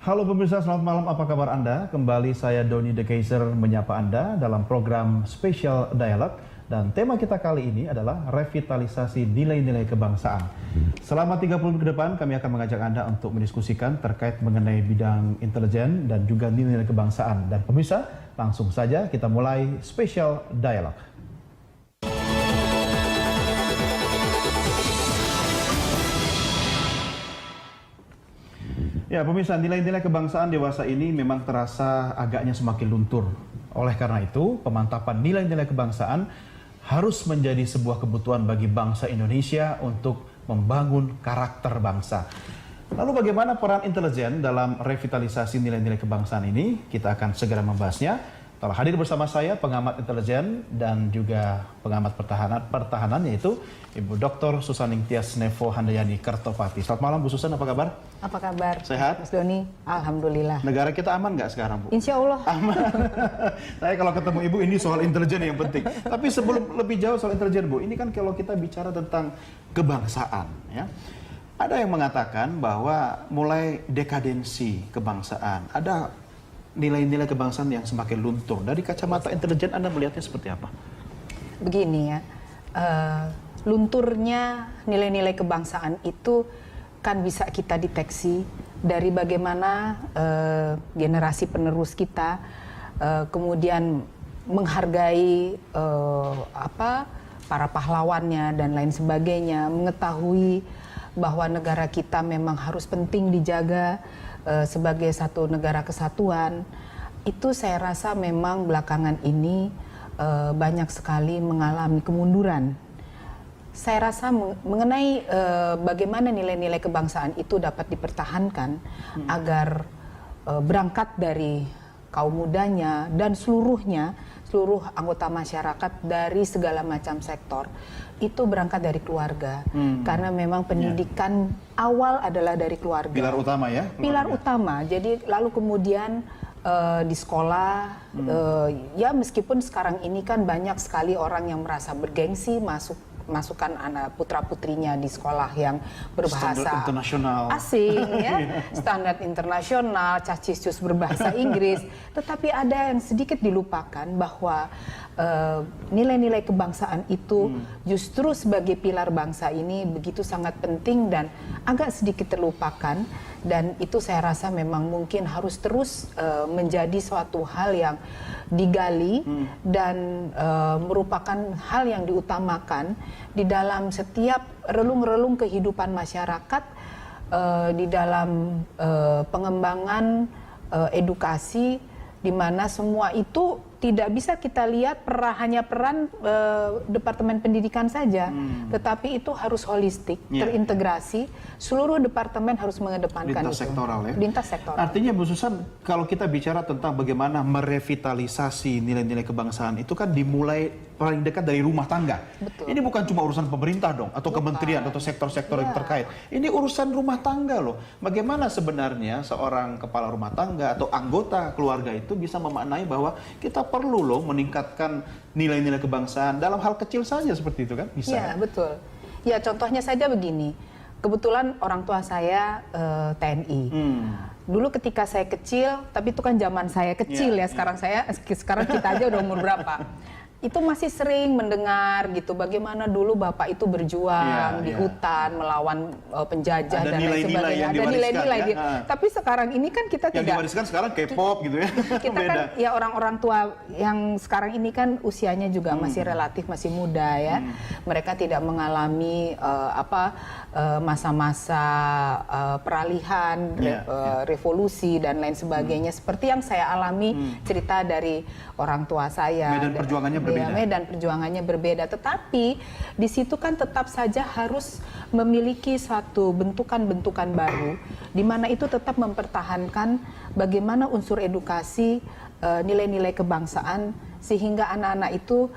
Halo pemirsa, selamat malam. Apa kabar Anda? Kembali saya Doni De Kaiser menyapa Anda dalam program Special Dialog. Dan tema kita kali ini adalah revitalisasi nilai-nilai kebangsaan. Selama 30 menit ke depan, kami akan mengajak Anda untuk mendiskusikan terkait mengenai bidang intelijen dan juga nilai-nilai kebangsaan. Dan pemirsa, langsung saja kita mulai Special Dialog. Ya, pemirsa, nilai-nilai kebangsaan dewasa ini memang terasa agaknya semakin luntur. Oleh karena itu, pemantapan nilai-nilai kebangsaan harus menjadi sebuah kebutuhan bagi bangsa Indonesia untuk membangun karakter bangsa. Lalu bagaimana peran intelijen dalam revitalisasi nilai-nilai kebangsaan ini? Kita akan segera membahasnya. Telah hadir bersama saya pengamat intelijen dan juga pengamat pertahanan yaitu Ibu Dr. Susaning Tias Nevo Handayani Kertopati. Selamat malam Bu Susan, apa kabar? Apa kabar? Sehat? Mas Doni, alhamdulillah. Negara kita aman nggak sekarang Bu? Insya Allah. Aman. Saya kalau ketemu Ibu ini soal intelijen yang penting. Tapi sebelum lebih jauh soal intelijen Bu, ini kan kalau kita bicara tentang kebangsaan ya. Ada yang mengatakan bahwa mulai dekadensi kebangsaan, ada nilai-nilai kebangsaan yang semakin luntur. Dari kacamata intelijen Anda melihatnya seperti apa? Begini ya, lunturnya nilai-nilai kebangsaan itu kan bisa kita deteksi dari bagaimana generasi penerus kita kemudian menghargai para pahlawannya dan lain sebagainya, mengetahui bahwa negara kita memang harus penting dijaga sebagai satu negara kesatuan. Itu saya rasa memang belakangan ini banyak sekali mengalami kemunduran. Saya rasa mengenai bagaimana nilai-nilai kebangsaan itu dapat dipertahankan agar berangkat dari kaum mudanya dan seluruh anggota masyarakat dari segala macam sektor itu berangkat dari keluarga, karena memang pendidikan awal adalah dari keluarga. Pilar utama ya? Keluarga. Pilar utama. Jadi lalu kemudian di sekolah, ya meskipun sekarang ini kan banyak sekali orang yang merasa bergengsi masukkan anak putra-putrinya di sekolah yang berbahasa standar internasional asing ya, standar internasional, cacisius berbahasa Inggris, tetapi ada yang sedikit dilupakan bahwa nilai-nilai kebangsaan itu justru sebagai pilar bangsa ini begitu sangat penting dan agak sedikit terlupakan. Dan itu saya rasa memang mungkin harus terus menjadi suatu hal yang digali dan merupakan hal yang diutamakan di dalam setiap relung-relung kehidupan masyarakat, di dalam pengembangan edukasi, di mana semua itu tidak bisa kita lihat hanya peran Departemen Pendidikan saja, tetapi itu harus holistik, terintegrasi. Seluruh departemen harus mengedepankan lintas sektoral ya. Lintas sektoral. Artinya Bu Susan, kalau kita bicara tentang bagaimana merevitalisasi nilai-nilai kebangsaan itu kan dimulai paling dekat dari rumah tangga. Betul. Ini bukan cuma urusan pemerintah dong, atau kementerian atau sektor-sektor yang terkait. Ini urusan rumah tangga loh. Bagaimana sebenarnya seorang kepala rumah tangga atau anggota keluarga itu bisa memaknai bahwa kita perlu loh meningkatkan nilai-nilai kebangsaan dalam hal kecil saja seperti itu kan? Bisa. Ya, betul. Ya, contohnya saja begini. Kebetulan orang tua saya TNI. Dulu ketika saya kecil, tapi itu kan zaman saya kecil ya. Sekarang kita aja udah umur berapa? Itu masih sering mendengar gitu bagaimana dulu bapak itu berjuang di hutan melawan penjajah dan lain sebagainya. Ada nilai-nilai ya? Tapi sekarang ini kan kita yang tidak. Diwariskan sekarang K-pop gitu ya. Kita kan ya orang-orang tua yang sekarang ini kan usianya juga masih relatif masih muda ya. Mereka tidak mengalami masa-masa peralihan, revolusi dan lain sebagainya seperti yang saya alami cerita dari orang tua saya. Medan perjuangannya berbeda. Medan perjuangannya berbeda, tetapi di situ kan tetap saja harus memiliki suatu bentukan-bentukan baru, di mana itu tetap mempertahankan bagaimana unsur edukasi, nilai-nilai kebangsaan, sehingga anak-anak itu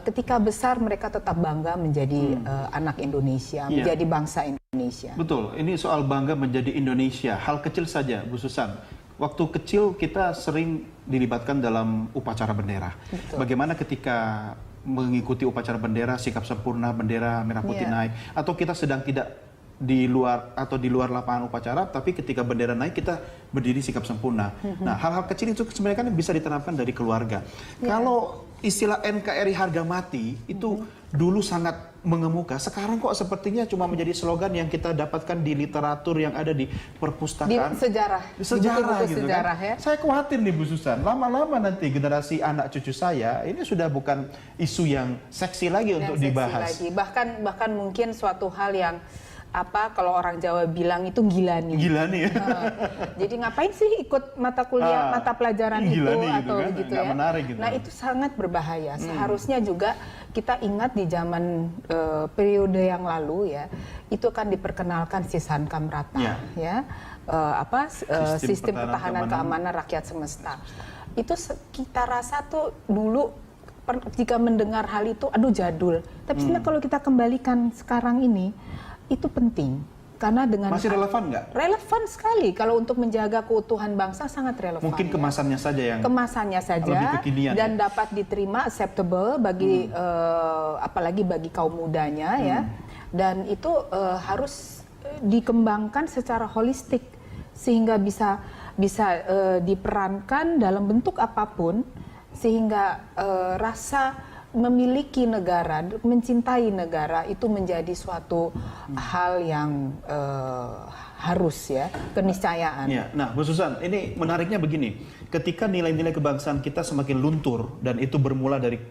ketika besar mereka tetap bangga menjadi anak Indonesia, menjadi bangsa Indonesia. Betul, ini soal bangga menjadi Indonesia. Hal kecil saja, Bu Susan. Waktu kecil kita sering dilibatkan dalam upacara bendera. Betul. Bagaimana ketika mengikuti upacara bendera, sikap sempurna, bendera merah putih naik, atau kita sedang tidak di luar lapangan upacara, tapi ketika bendera naik kita berdiri sikap sempurna. Nah, hal-hal kecil itu sebenarnya kan bisa diterapkan dari keluarga. Kalau istilah NKRI harga mati itu dulu sangat mengemuka, sekarang kok sepertinya cuma menjadi slogan yang kita dapatkan di literatur yang ada di perpustakaan. Di sejarah Gitu sejarah, kan. ya. Saya khawatir nih Bu Susan, lama-lama nanti generasi anak cucu saya ini sudah bukan isu yang seksi lagi untuk dibahas. Bahkan mungkin suatu hal yang kalau orang Jawa bilang itu gila nih. Gila nih ya. Jadi ngapain sih ikut mata kuliah, mata pelajaran itu nih, atau kan? gitu Nggak ya. menarik gitu. Nah, itu sangat berbahaya. Seharusnya juga kita ingat di zaman periode yang lalu ya, itu kan diperkenalkan Sisan Kamrata ya. Sistem pertahanan keamanan rakyat semesta. Itu kita rasa tuh dulu jika mendengar hal itu aduh jadul. Tapi sebenarnya kalau kita kembalikan sekarang ini itu penting karena dengan masih relevan nggak? Relevan sekali kalau untuk menjaga keutuhan bangsa sangat relevan. Mungkin kemasannya saja yang lebih kekinian, dan dapat diterima acceptable bagi apalagi bagi kaum mudanya ya. Dan itu harus dikembangkan secara holistik sehingga bisa diperankan dalam bentuk apapun sehingga rasa memiliki negara, mencintai negara itu menjadi suatu hal yang harus ya, keniscayaan. Ya. Nah, Bu Susan, ini menariknya begini, ketika nilai-nilai kebangsaan kita semakin luntur dan itu bermula dari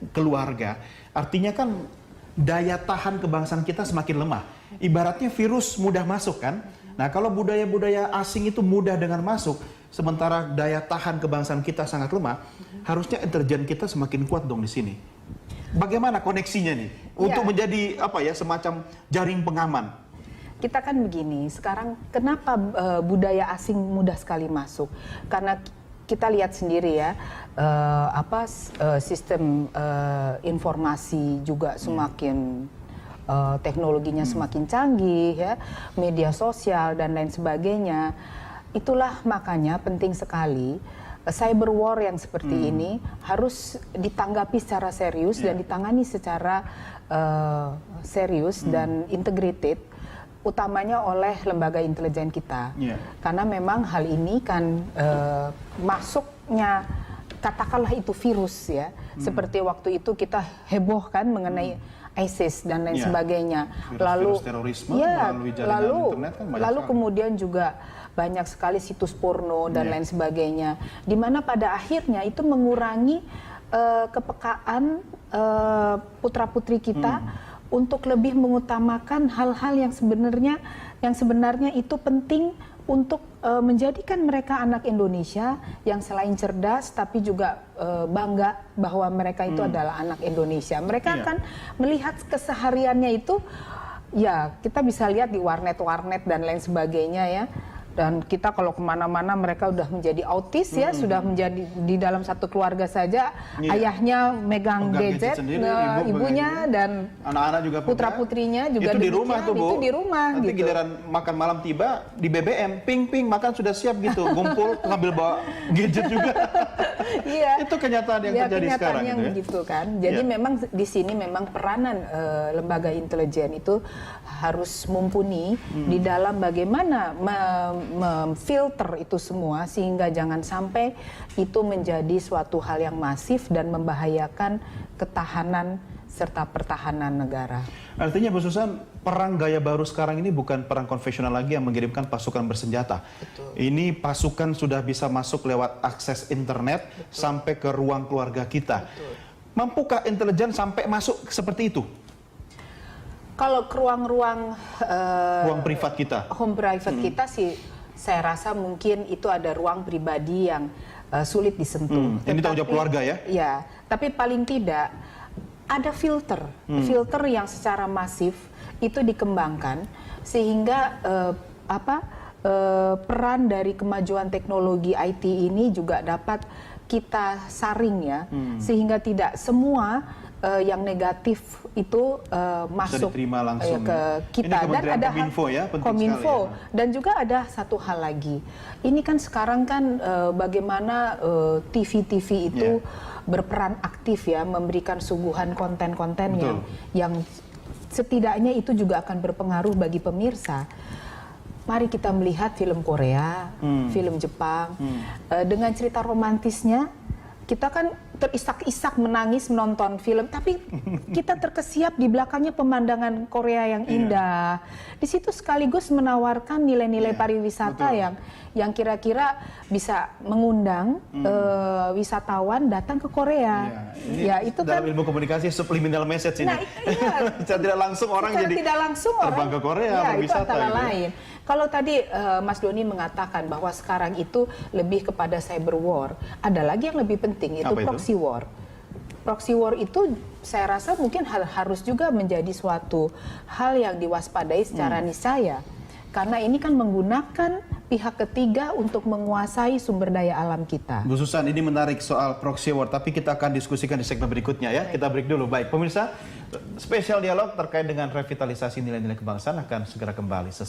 keluarga, artinya kan daya tahan kebangsaan kita semakin lemah. Ibaratnya virus mudah masuk kan? Nah, kalau budaya-budaya asing itu mudah dengan masuk, sementara daya tahan kebangsaan kita sangat lemah, harusnya intelijen kita semakin kuat dong di sini. Bagaimana koneksinya nih untuk menjadi semacam jaring pengaman? Kita kan begini, sekarang kenapa budaya asing mudah sekali masuk? Karena kita lihat sendiri ya, sistem informasi juga semakin teknologinya semakin canggih ya, media sosial dan lain sebagainya. Itulah makanya penting sekali cyber war yang seperti ini harus ditanggapi secara serius dan ditangani secara serius dan integrated, utamanya oleh lembaga intelijen kita. Karena memang hal ini kan masuknya katakanlah itu virus ya, seperti waktu itu kita heboh kan mengenai ISIS dan lain sebagainya. Virus terorisme melalui jaringan internet kan banyak kemudian juga banyak sekali situs porno dan lain sebagainya, di mana pada akhirnya itu mengurangi kepekaan putra-putri kita untuk lebih mengutamakan hal-hal yang sebenarnya itu penting untuk menjadikan mereka anak Indonesia yang selain cerdas tapi juga bangga bahwa mereka itu adalah anak Indonesia. Mereka akan melihat kesehariannya itu, ya kita bisa lihat di warnet-warnet dan lain sebagainya ya. Dan kita kalau kemana-mana mereka udah menjadi autis ya, sudah menjadi di dalam satu keluarga saja, ayahnya megang gadget, ibunya dan anak-anak juga putra-putrinya juga itu di rumah tuh Bu. Itu di rumah. Nanti gitu. Giliran makan malam tiba di BBM, ping makan sudah siap gitu, ngumpul ngambil bawa gadget juga. Iya. Itu kenyataan yang terjadi sekarang yang gitu ya. begitu kan. Jadi memang di sini memang peranan lembaga intelijen itu harus mumpuni di dalam bagaimana memfilter itu semua sehingga jangan sampai itu menjadi suatu hal yang masif dan membahayakan ketahanan serta pertahanan negara. Artinya Bu Susan, perang gaya baru sekarang ini bukan perang konvensional lagi yang mengirimkan pasukan bersenjata. Betul. Ini pasukan sudah bisa masuk lewat akses internet sampai ke ruang keluarga kita. Betul. Mampukah intelijen sampai masuk seperti itu? Kalau ke ruang-ruang ruang privat kita, home private kita sih, saya rasa mungkin itu ada ruang pribadi yang sulit disentuh. Ini tanggung jawab keluarga ya? Ya, tapi paling tidak ada filter yang secara masif itu dikembangkan sehingga peran dari kemajuan teknologi IT ini juga dapat kita saring ya, sehingga tidak semua yang negatif itu masuk langsung ke kita. ini Dan ada Kominfo ya, Kominfo sekali, ya. Dan juga ada satu hal lagi. Ini kan sekarang kan bagaimana TV-TV itu berperan aktif ya, memberikan suguhan konten-konten yang setidaknya itu juga akan berpengaruh bagi pemirsa. Mari kita melihat film Korea, film Jepang, dengan cerita romantisnya, kita kan terisak-isak menangis menonton film, tapi kita terkesiap di belakangnya pemandangan Korea yang indah. Di situ sekaligus menawarkan nilai-nilai pariwisata yang kira-kira bisa mengundang wisatawan datang ke Korea. Itu dalam ilmu komunikasi subliminal message ini. Nah, iya. Secara tidak langsung orang jadi tidak langsung terbang ke Korea berwisata. Itu antara gitu. lain. Kalau tadi Mas Doni mengatakan bahwa sekarang itu lebih kepada cyber war, ada lagi yang lebih penting, itu proxy war. Proxy war itu saya rasa mungkin harus juga menjadi suatu hal yang diwaspadai secara niscaya. Karena ini kan menggunakan pihak ketiga untuk menguasai sumber daya alam kita. Bu Susan, ini menarik soal proxy war, tapi kita akan diskusikan di segmen berikutnya ya. Kita break dulu. Baik, pemirsa, spesial dialog terkait dengan revitalisasi nilai-nilai kebangsaan akan segera kembali sesaat.